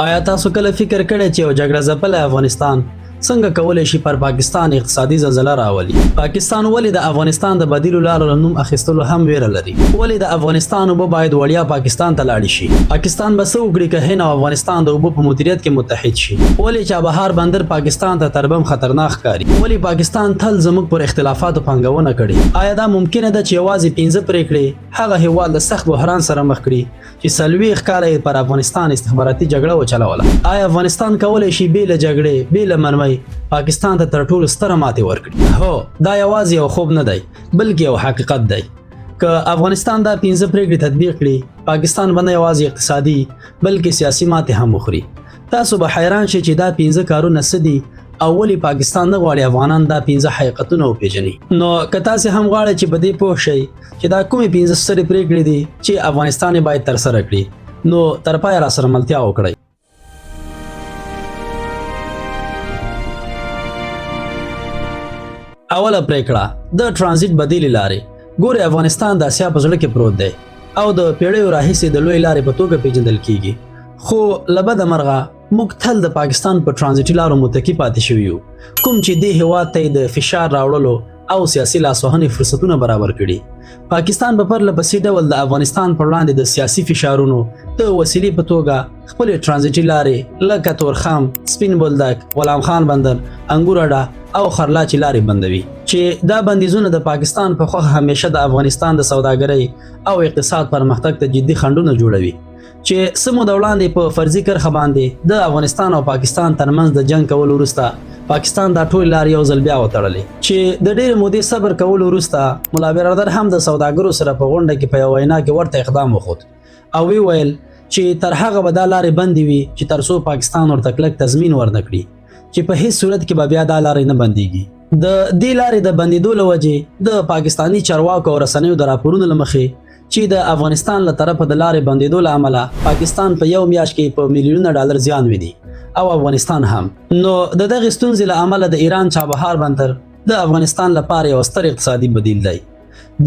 آیا تاسو کله فکر کړی چې یو جګړه ځپلی افغانستان څنګه کولی شي پر پاکستان اقتصادي زلزله راولي؟ پاکستان ولې د افغانستان د بدیلو لارو له نوم اخیستلو هم ویره لري؟ ولې د افغانستان اوبه باید وړیا پاکستان ته لاړې شي؟ پاکستان به څه وکړي که هند او افغانستان د اوبو په مدیریت کې متحد شي؟ ولې چابهار بندر پاکستان ته تر بم خطرناک ښکاري؟ ولې پاکستان تل زموږ پر اختلافاتو پانګونه کړې؟ آیا دا ممکنه ده چې یوازې 15 پرېکړې هغه هیواد له سخت بحران سره مخ کړي چې 40 کاله یې پر افغانستان استخباراتي جګړه وچلوله؟ آیا افغانستان کولی شي بې له جګړې بې له مرمۍ پاکستان ته تر ټولو ستره ماتې ورکړي؟ هو، دا یوازې یو خوب نه دی بلکې یو حقیقت دی. که افغانستان دا 15 پرېکړې تطبیق کړي، پاکستان به نه یوازې اقتصادي بلکې سیاسي ماتې هم وخوري. تاسو به حیران شئ چې دا 15 کارونه څه دي او ولې پاکستان نه غواړي افغانان دا 15 حقیقتونه وپېژني. نو که تاسې هم غواړئ چې په دې پوه شئ چې دا کومې 15 سترې پرېکړې دي چې افغانستان یې باید ترسره کړي، نو تر پایه راسره ملتیا وکړئ. اوله پرېکړه د ټرانزیټ بدیلې لارې. ګورې، افغانستان د اسیا په زړه کې پروت دی او د پیړیو راهیسې د لوی لارې په توګه پیژندل کیږي. خو له بده مرغه موږ تل د پاکستان په ټرانزیټي لارو متکي پاتې شوي یو، کوم چې دې هېواد ته د فشار راوړلو او سیاسي لاسوهنې فرصتونه برابر کړي. پاکستان په پرله پسې ډول د افغانستان پر وړاندې د سیاسي فشارونو د وسیلې په توګه خپلې ټرانزیټي لارې لکه تورخم، سپین بولدک، غلام خان بندر، انګور اډه او خرلاچي لارې بندوي، چې دا بندیزونه د پاکستان په خوښه همیشه د افغانستان د سوداګرۍ او اقتصاد پرمختګ ته جدي خنډونه جوړوي، چې سمو د وړاندې په فرضي کرښه باندې د افغانستان او پاکستان ترمنځ د جنگ کولو وروسته پاکستان دا ټول لارې یو ځل بیا وتړلې، چې د ډېرې مودې صبر کولو وروسته ملا برادر هم د سوداګرو سره په غونډه کې په یوه وینا کې ورته اقدام وښود او ویل چې تر هغه به دا لارې بندې وي چې تر څو پاکستان ورته کلک تضمین ورنکړي چې په هیڅ صورت کې به بیا دا لارې نه بندېږي. د دې لارې د بندېدو له وجې د پاکستاني چارواکو او رسنیو د راپورونو له مخې چې د افغانستان له طرفه د لارې بندېدو له امله پاکستان په یو میاشت کې په میلیونونه ډالر زیان ویني او افغانستان هم. نو د دغې ستونزې له امله د ایران چابهار بندر د افغانستان لپاره یو ستر اقتصادي بدیل دی.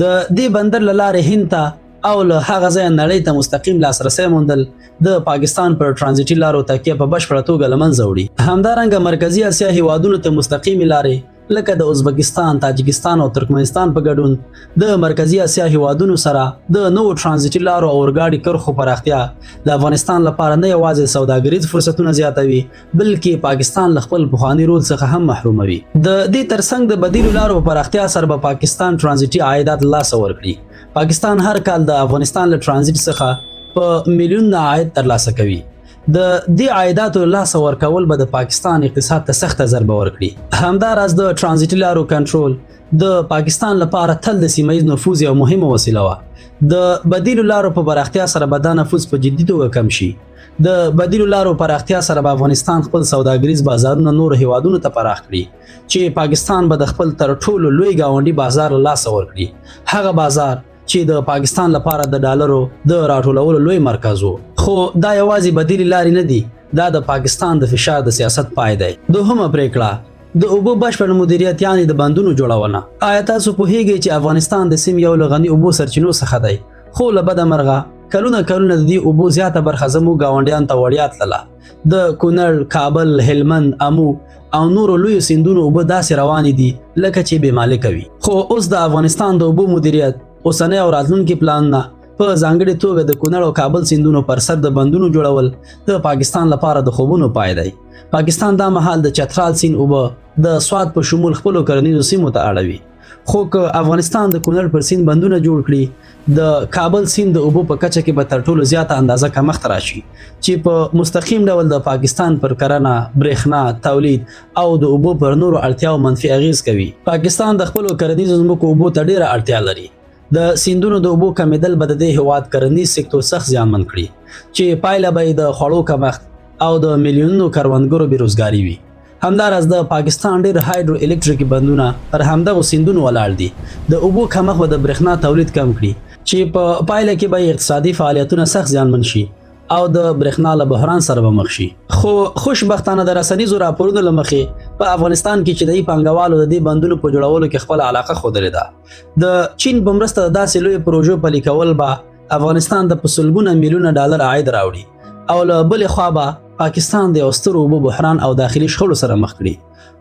د دې بندر له لارې هند ته او له هغه ځایه نړۍ ته مستقیم لاسرسی موندل د پاکستان پر ټرانزیټي لارو تکیه په بشپړه توګه له منځه وړي. همدارنګه مرکزي اسیا هیوادونو ته مستقیمې لارې لکه د ازبکستان، تاجکستان او ترکمنستان په ګډون د مرکزي اسیا هیوادونو سره د نوو ټرانزیټي لارو او اورګاډي کرښو پراختیا د افغانستان لپاره نه یوازې سوداګریز فرصتونه زیاتوي بلکې پاکستان له خپل پخواني رول څخه هم محروموي. د دې ترڅنګ د بدیلو لارو پراختیا سره به پاکستان ټرانزیټي عایدات له لاسه ورکړي. پاکستان هر کال د افغانستان له ټرانزیټ څخه په میلیونونه عاید ترلاسه کوي. د دې عایداتو لاسه ورکول به د پاکستان اقتصاد ته سخته ضربه ورکړي. همداراز د ټرانزیټي لارو کنټرول د پاکستان لپاره تل د سیمه ییز نفوذ یوه مهمه وسیله وه. د بدیلو لارو په پراختیا سره به دا نفوذ په جدي توګه کم شي. د بدیلو لارو پراختیا سره به افغانستان خپل سوداګریز بازارونه نورو هیوادونو ته پراخ کړي، چې پاکستان به د خپل تر ټولو لوی ګاونډي بازار له لاسه ورکړي، هغه بازار چې د پاکستان لپاره د ډالرو د راټولولو لوی مرکز و. خو دا یوازې بدیلې لارې نه دي، دا د پاکستان د فشار د سیاست پای دی. دوهمه پرېکړه د اوبو بشپړ مدیریت، یعنې د بندونو جوړونه. آیا تاسو پوهیږئ چې افغانستان د سیمې یو له غني اوبو سرچینو څخه دی، خو له بده مرغه کلونه د دې اوبو زیاته برخه زموږ ګاونډیانو ته وړیا تلله. د کونړ، کابل، هلمند، امو او نورو لویو سیندونو اوبه داسې روانې دي لکه چې بې مالکه وي. خو اوس د افغانستان د اوبو مدیریت اوسنی او راتلونکي پلانونه په ځانګړې توګه د کونړ او کابل سیندونو پر سر د بندونو جوړول د پاکستان لپاره د خوبونو پای دی. پاکستان دا مهال د چترال سیند اوبه د سوات په شمول خپلو کرنیزو سیمو ته اړوي. خو که افغانستان د کونړ پر سیند بندونه جوړ کړي، د کابل سیند د اوبو په کچه کې به تر ټولو زیاته اندازه کمښت راشي، چې په مستقیم ډول د پاکستان پر کرنه، برېښنا، تولید او د اوبو پر نورو اړتیاو منفي اغیز کوي. پاکستان د خپلو کرنیزو ځمکو اوبو ته ډېره اړتیا لري. د سیندونو د اوبو کمیدل به د دې هېواد کرنیز سکتور سخت زیانمن کړي، چې پایله به یې د خوړو کمښت او د میلیونونو کروندګرو بېروزګاري وي. همداراز د پاکستان ډېر هایډرو الکتریکي بندونه پر همدغو سیندونو ولاړ دي. د اوبو کمښت به د برېښنا تولید کم کړي، چې په پایله کې به اقتصادي فعالیتونه سخت زیانمن شي او د برېښنا له بحران سره به مخ شي. خو خوشبختانه د رسنیزو راپورونو له مخې په افغانستان کې چې د پانګوالو د دې بندونو په جوړولو کې خپله علاقه ښودلې ده. د چین په مرسته د داسې لویو پروژو پلي کول به افغانستان د په سلګونه میلیونه ډالر عاید راوړي او له بلې خوا به پاکستان د یو ستر اوبو بحران او داخلي شخړو سره مخ کړي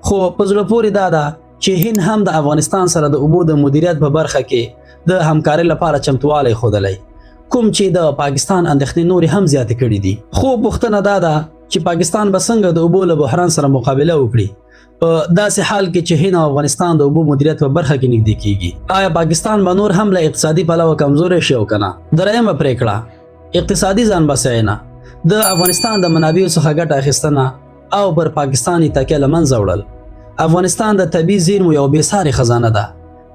خو په زړه پورې دا ده چې هند هم د افغانستان سره د اوبو د مدیریت په برخه کې د همکارۍ لپاره چمتووالی ښودلی کوم چې د پاکستان اندېښنې نورې هم زیاتې کړي دي خو پوښتنه دا ده چې پاکستان به څنګه د اوبو له بحران سره مقابله وکړي په داسې حال کې چې هند او افغانستان د اوبو مدیریت په برخه کې نږدې کیږي آیا پاکستان به نور هم له اقتصادي پلوه کمزوری شي او کنه درېیمه پرېکړه اقتصادي ځان بسیاینه د افغانستان د منابعو څخه ګټه اخیستنه او پر پاکستاني تکیه له منځه وړل افغانستان د طبیعي زیرمو یو بېسارې خزانه ده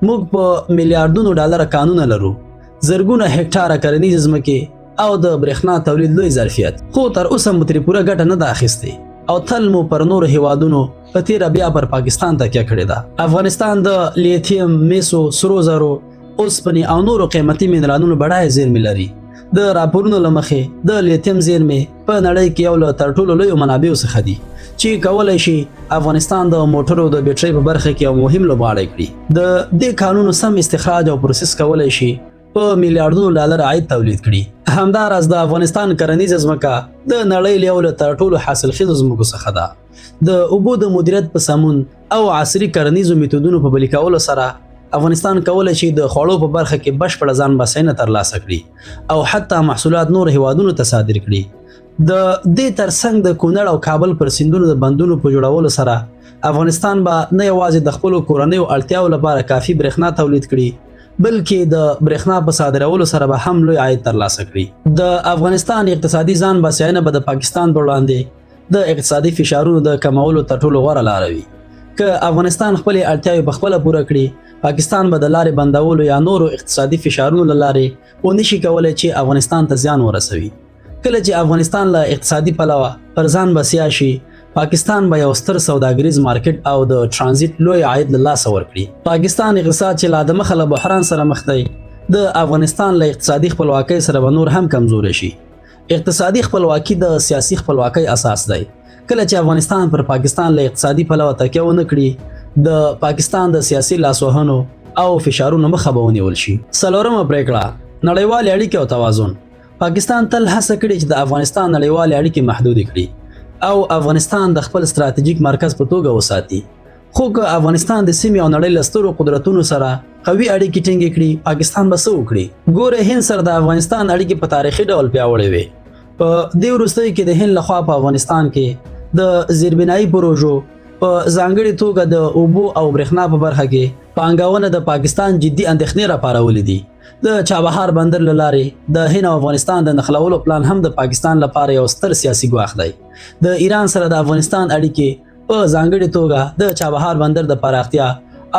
موږ په میلیارډونو ډالره کانونه لرو زرګونه هکټاره کرنیزې ځمکې او د برېښنا تولید لوی ظرفیت خو تر اوسه مو ترې پوره ګټه نه ده اخیستې او تل مو پر نورو هیوادونو په تیره بیا پر پاکستان تکیه کړې ده افغانستان د لیتیم میسو سرو زرو اوسپنې او نورو قیمتي منرالونو بډایه زیرمې لري د راپورونو له مخې د لیتیم زیرمې په نړۍ کې یو له تر ټولو لویو منابعو څخه دي چې کولی شي افغانستان د موټرو د بیټرۍ په برخه کې یو مهم لوبغاړی کړي د دې کانونو سم استخراج او پروسس کولی شي په میلیارډونو ډالر عاید تولید کړي همداراز د افغانستان کرنیزه ځمکه د نړۍ له یو له تر ټولو حاصلخیزو ځمکو څخه ده د اوبو د مدیریت په سمون او عصري کرنیزو میتودونو په پلي کولو سره افغانستان کولی شي د خوړو په برخه کې بشپړه ځان بسیاینه ترلاسه کړي او حتی محصولات نور هیوادونو ته صادر کړي د دې ترڅنګ د کونړ او کابل پر سیندونو د بندونو په جوړولو سره افغانستان به نه یوازې د خپلو کورنیو اړتیاو لپاره کافي برېښنا تولید کړي بلکې د برېښنا په صادرولو سره به هم لوی عاید ترلاسه کړي د افغانستان اقتصادي ځان بسیاینه به د پاکستان پر وړاندې د اقتصادي فشارونو د کمولو تر ټولو غوره لاره وي که افغانستان خپلې اړتیاوې پخپله پوره کړي پاکستان به د لارې بندولو یا نورو اقتصادي فشارونو له لارې ونشي کولی چې افغانستان ته زیان ورسوي کله چې افغانستان له اقتصادي پلوه پر ځان بسیا شي پاکستان به یو ستر سوداګریز مارکیټ او د ټرانزیټ لوی عاید له لاسه ورکړي پاکستان اقتصاد چې لا د مخه له بحران سره مخ دی د افغانستان له اقتصادي خپلواکۍ سره به نور هم کمزوری شي اقتصادي خپلواکي د سیاسي خپلواکۍ اساس دی کله چې افغانستان پر پاکستان له اقتصادي پلوه تکیه ونه کړي د پاکستان د سیاسي لاسوهنو او فشارونو مخه به ونیول شي څلورمه پرېکړه نړیوالې اړیکې او توازن پاکستان تل هڅه کړې چې د افغانستان نړیوالې اړیکې محدودې کړي او افغانستان د خپل ستراتیژیک مرکز په توګه وساتي خو که افغانستان د سیمې او نړۍ له سترو قدرتونو سره قوي اړیکې ټینګې کړي پاکستان به څه وکړي ګوره هند سره د افغانستان اړیکې په تاریخي ډول پیاوړې وې په دې وروستیو کې د هند لخوا په افغانستان کې د زیربنایي پروژو په ځانګړې توګه د اوبو او برېښنا په برخه کې پانګونه د پاکستان جدي اندېښنې راپارولې دي د چابهار بندر له لارې د هند او افغانستان د نښلولو پلان هم د پاکستان لپاره یو ستر سیاسي ګواښ دی د ایران سره د افغانستان اړیکې په ځانګړې توګه د چابهار بندر د پراختیا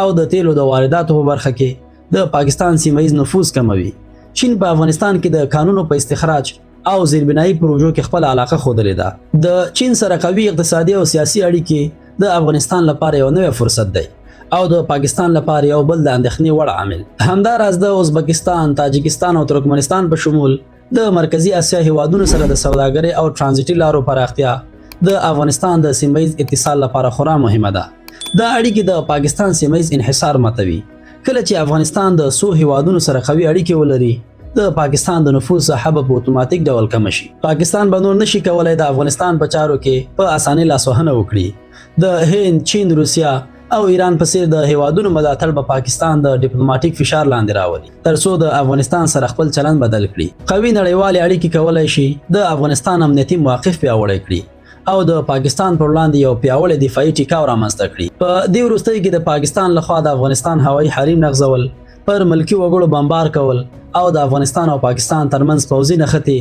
او د تیلو د وارداتو په برخه کې د پاکستان سیمه‌ییز نفوذ کموي چین په افغانستان کې د کانونو په استخراج او زیربنایي پروژو کې خپل علاقه ښودلې ده د چین سره قوي اقتصادي او سیاسي اړیکې د افغانستان لپاره یو نوی فرصت دی او د پاکستان لپاره یو بل د اندېښنې وړ عامل همداراز د ازبکستان تاجکستان او ترکمنستان په شمول د مرکزی اسیا هیوادونو سره د سوداګرۍ او ټرانزیټي لارو پراختیا د افغانستان د سیمه‌ییز اتصال لپاره خورا مهمه ده دا اړیکې د پاکستان سیمه‌ییز انحصار ماتوي کله چې افغانستان د څو هیوادونو سره قوي اړیکې ولري د پاکستان د نفوذ ساحه په اتوماتیک ډول کم شي پاکستان به نور نشي کولای د افغانستان په چارو کې په اسانۍ لاسوهنه وکړي د هند چین روسیا او ایران په څیر د هیوادونو ملاتړ به پاکستان د ډیپلوماټیک فشار لاندې راولي ترڅو د افغانستان سره خپل چلند بدل کړي قوي نړیوالې اړیکې کولای شي د افغانستان امنیتي موقف پیاوړی کړي او د پاکستان پر وړاندې یو پیاوړی دفاعي ټیکاو رامنځته کړي په دې وروستیو کې د پاکستان لخوا د افغانستان هوایي حریم نغځول پر ملکي وګړو بمبار کول او د افغانستان او پاکستان ترمنځ پوځي نښتې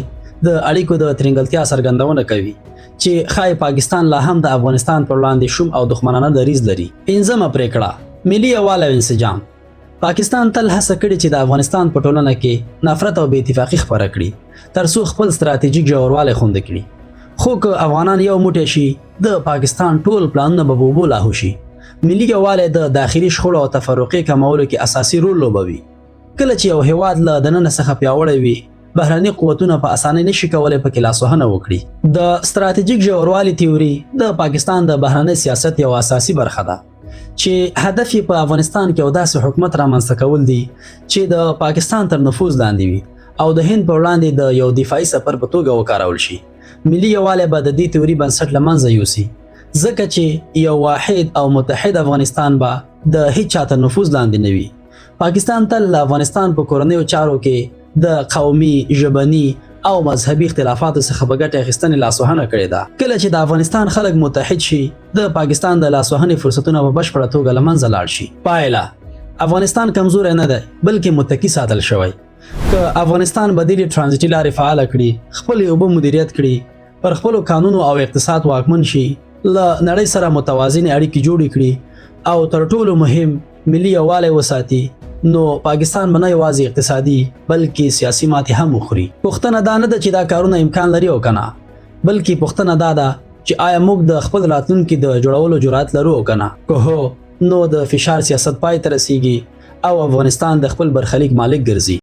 د اړیکو د ترنګلتیا څرګندونه کوي چې ښایي پاکستان لا هم د افغانستان پر وړاندې شوم او دښمنانه دریځ لري پنځمه پرېکړه ملي یووالی او انسجام پاکستان تل هڅه کړې چې د افغانستان په ټولنه کې نفرت او بې اتفاقي خپره کړي ترڅو خپل ستراتیژیک ژوروالی خوندي کړي خو که افغانان یو موټی شي د پاکستان ټول پلانونه به په اوبو لاهو شي ملي یووالی د داخلي شخړو او تفرقې کمولو کې اساسي رول لوبوي کله چې یو هیواد له دننه څخه پیاوړی وي بهرني قوتونه په اسانۍ نشي کولای پکې لاسوهنه وکړي د ستراتیژیک ژوروالی تیوري د پاکستان د بهرني سیاست یو اساسي برخه ده چې هدف یې په افغانستان کې یو داسې حکومت رامنځته کول دي چې د پاکستان تر نفوذ لاندې وي او د هند په وړاندې د یو دفاعي سفر په توګه وکارول شي ملي یووالی به د دې تیوري بنسټ له منځه یوسي، ځکه چې یو واحد او متحد افغانستان به د هیڅ چا تر نفوذ لاندې نه وي. پاکستان تل له افغانستان په کورنیو چارو کې د قومي، ژبني او مذهبي اختلافاتو څخه په ګټې اخیستنې لاسوهنه کړې ده. کله چې د افغانستان خلک متحد شي، د پاکستان د لاسوهنې فرصتونه په بشپړه توګه له منځه لاړ شي. پایله افغانستان کمزوری نه دی بلکې متکی ساتل شوی. که افغانستان بدیلې ټرانزیټي لارې فعاله کړي، خپل اوبو مدیریت کړي، پر خپلو قانونو او اقتصاد واکمن شي، له نړۍ سره متوازنې اړیکې جوړې کړي او تر ټولو مهم ملي یووالی وساتي، نو پاکستان به نه یوازې اقتصادي بلکې سیاسي ماتې هم وخوري. پوښتنه دا نه ده چې دا کارونه امکان لري او کنه، بلکې پوښتنه دا ده چې آیا موږ د خپل راتلونکي د جوړولو جرأت لرو او کنه. که هو، نو د فشار سیاست پای ته رسیږي او افغانستان د خپل برخلیک مالک ګرځي.